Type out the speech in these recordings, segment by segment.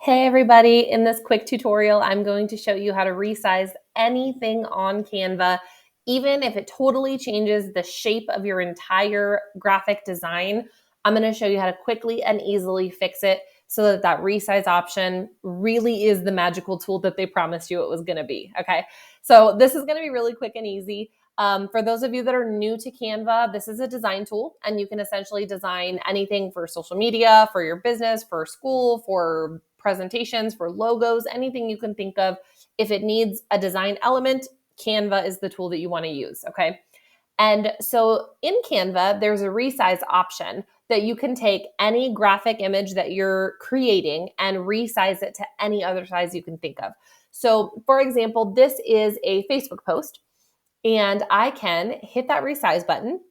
Hey everybody, in this quick tutorial, I'm going to show you how to resize anything on Canva, even if it totally changes the shape of your entire graphic design. I'm going to show you how to quickly and easily fix it so that that resize option really is the magical tool that they promised you it was going to be. Okay, so this is going to be really quick and easy. For those of you that are new to Canva, this is a design tool, and you can essentially design anything for social media, for your business, for school, for presentations, for logos, anything you can think of. If it needs a design element, Canva is the tool that you want to use, okay? And so in Canva, there's a resize option that you can take any graphic image that you're creating and resize it to any other size you can think of. So for example, this is a Facebook post, and I can hit that resize button,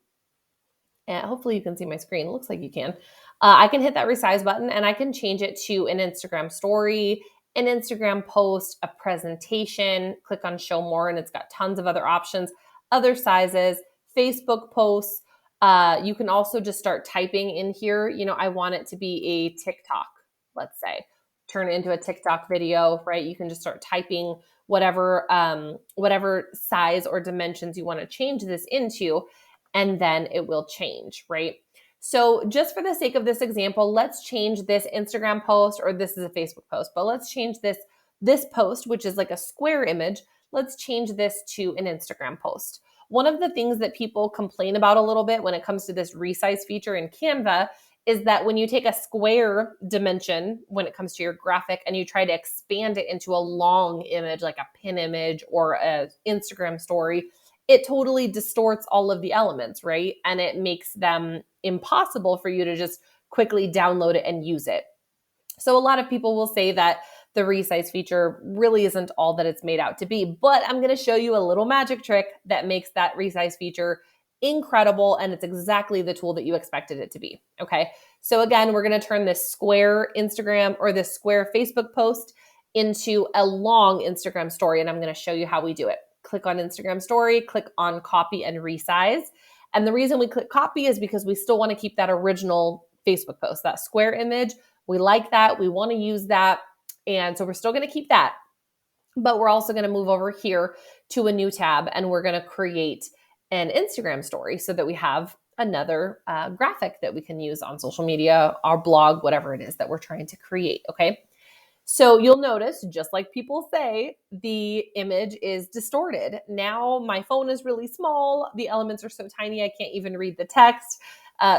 and hopefully you can see my screen. It looks like you can. I can hit that resize button and I can change it to an Instagram story, an Instagram post, a presentation. Click on show more and it's got tons of other options, other sizes, Facebook posts. You can also just start typing in here. I want it to be a TikTok, let's say. Turn it into a TikTok video, right? You can just start typing whatever size or dimensions you want to change this into, and then it will change, right? So just for the sake of this example, let's change this Instagram post, or this is a Facebook post, but let's change this post, which is like a square image. Let's change this to an Instagram post. One of the things that people complain about a little bit when it comes to this resize feature in Canva is that when you take a square dimension when it comes to your graphic and you try to expand it into a long image, like a pin image or an Instagram story, it totally distorts all of the elements, right? And it makes them impossible for you to just quickly download it and use it. So a lot of people will say that the resize feature really isn't all that it's made out to be, but I'm going to show you a little magic trick that makes that resize feature incredible, and it's exactly the tool that you expected it to be. Okay, so again, we're going to turn this square Instagram or this square Facebook post into a long Instagram story, and I'm going to show you how we do it. Click on Instagram story, click on copy and resize. And the reason we click copy is because we still want to keep that original Facebook post, that square image. We like that. We want to use that. And so we're still going to keep that. But we're also going to move over here to a new tab, and we're going to create an Instagram story so that we have another graphic that we can use on social media, our blog, whatever it is that we're trying to create. Okay. So you'll notice, just like people say, the image is distorted. Now my phone is really small. The elements are so tiny, I can't even read the text.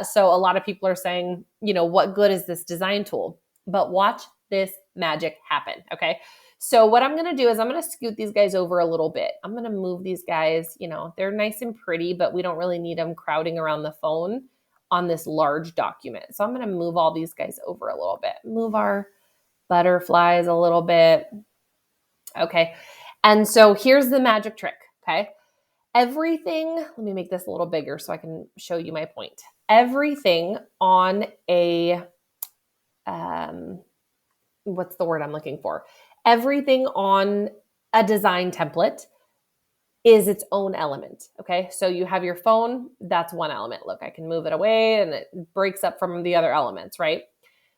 So a lot of people are saying, what good is this design tool? But watch this magic happen, okay? So what I'm gonna do is I'm gonna scoot these guys over a little bit. I'm gonna move these guys, they're nice and pretty, but we don't really need them crowding around the phone on this large document. So I'm gonna move all these guys over a little bit. Move our butterflies a little bit. Okay. And so here's the magic trick. Okay. Everything, let me make this a little bigger so I can show you my point. Everything on what's the word I'm looking for? Everything on a design template is its own element. Okay. So you have your phone, that's one element. Look, I can move it away and it breaks up from the other elements, right?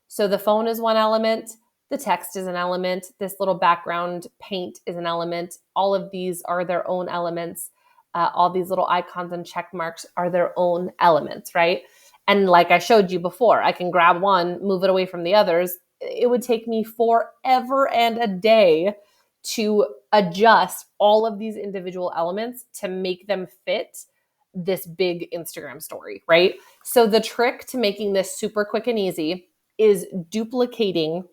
So the phone is one element. The text is an element. This little background paint is an element. All of these are their own elements. All these little icons and check marks are their own elements, right? And like I showed you before, I can grab one, move it away from the others. It would take me forever and a day to adjust all of these individual elements to make them fit this big Instagram story, right? So the trick to making this super quick and easy is duplicating.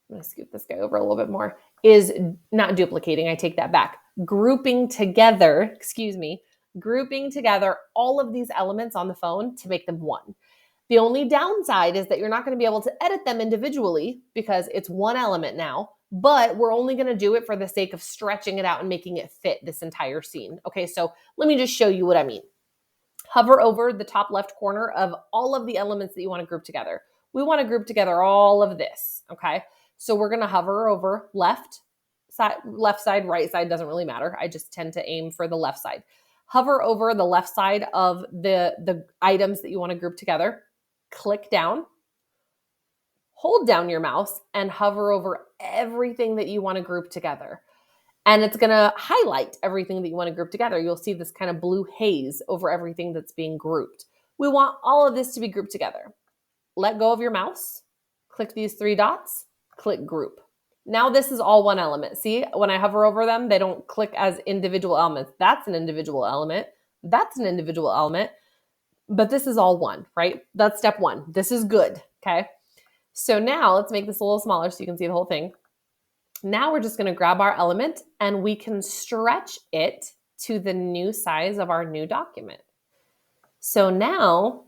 I'm going to scoot this guy over a little bit more. Is not duplicating, I take that back. Grouping together all of these elements on the phone to make them one. The only downside is that you're not going to be able to edit them individually because it's one element now, but we're only going to do it for the sake of stretching it out and making it fit this entire scene. Okay, so let me just show you what I mean. Hover over the top left corner of all of the elements that you want to group together. We want to group together all of this, okay? So we're going to hover over left side, right side, doesn't really matter. I just tend to aim for the left side. Hover over the left side of the items that you want to group together. Click down. hold down your mouse and hover over everything that you want to group together. And it's going to highlight everything that you want to group together. You'll see this kind of blue haze over everything that's being grouped. We want all of this to be grouped together. Let go of your mouse, click these 3 dots, click group. Now this is all one element. See, when I hover over them, they don't click as individual elements. That's an individual element. That's an individual element. But this is all one, right? That's step 1. This is good, okay? So now let's make this a little smaller so you can see the whole thing. Now we're just going to grab our element and we can stretch it to the new size of our new document. So now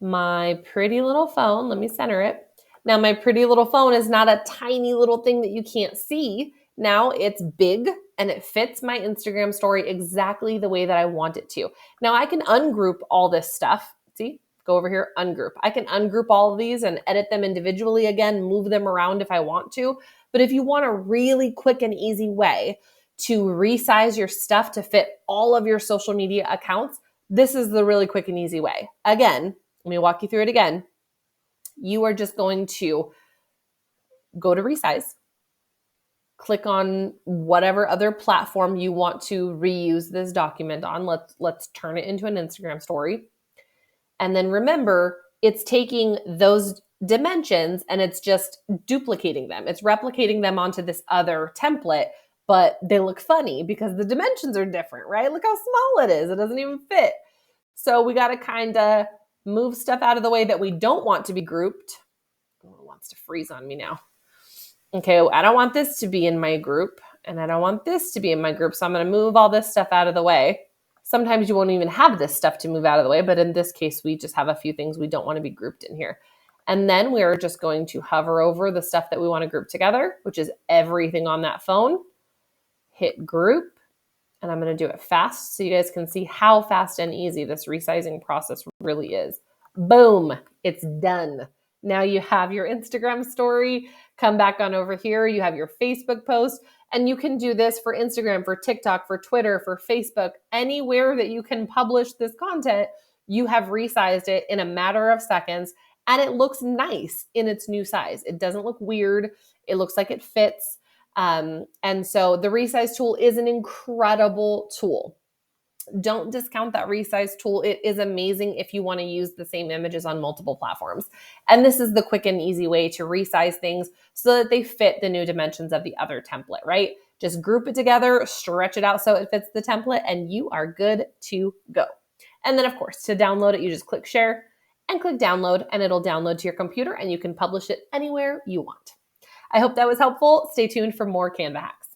my pretty little phone, let me center it. Now my pretty little phone is not a tiny little thing that you can't see. Now it's big and it fits my Instagram story exactly the way that I want it to. Now I can ungroup all this stuff. See, go over here, ungroup. I can ungroup all of these and edit them individually again, move them around if I want to. But if you want a really quick and easy way to resize your stuff to fit all of your social media accounts, this is the really quick and easy way. Again, let me walk you through it again. You are just going to go to Resize, click on whatever other platform you want to reuse this document on. Let's turn it into an Instagram story. And then remember, it's taking those dimensions and it's just duplicating them. It's replicating them onto this other template, but they look funny because the dimensions are different, right? Look how small it is. It doesn't even fit. So we got to kind of move stuff out of the way that we don't want to be grouped. Oh, it wants to freeze on me now. Okay, I don't want this to be in my group and I don't want this to be in my group. So I'm going to move all this stuff out of the way. Sometimes you won't even have this stuff to move out of the way, but in this case, we just have a few things we don't want to be grouped in here. And then we are just going to hover over the stuff that we want to group together, which is everything on that phone. Hit group. And I'm going to do it fast so you guys can see how fast and easy this resizing process really is. Boom, it's done. Now you have your Instagram story. Come back on over here. You have your Facebook post. And you can do this for Instagram, for TikTok, for Twitter, for Facebook, anywhere that you can publish this content. You have resized it in a matter of seconds. And it looks nice in its new size. It doesn't look weird. It looks like it fits. And so the Resize tool is an incredible tool. Don't discount that Resize tool. It is amazing if you want to use the same images on multiple platforms. And this is the quick and easy way to resize things so that they fit the new dimensions of the other template, right? Just group it together, stretch it out so it fits the template, and you are good to go. And then, of course, to download it, you just click share and click download, and it'll download to your computer, and you can publish it anywhere you want. I hope that was helpful. Stay tuned for more Canva hacks.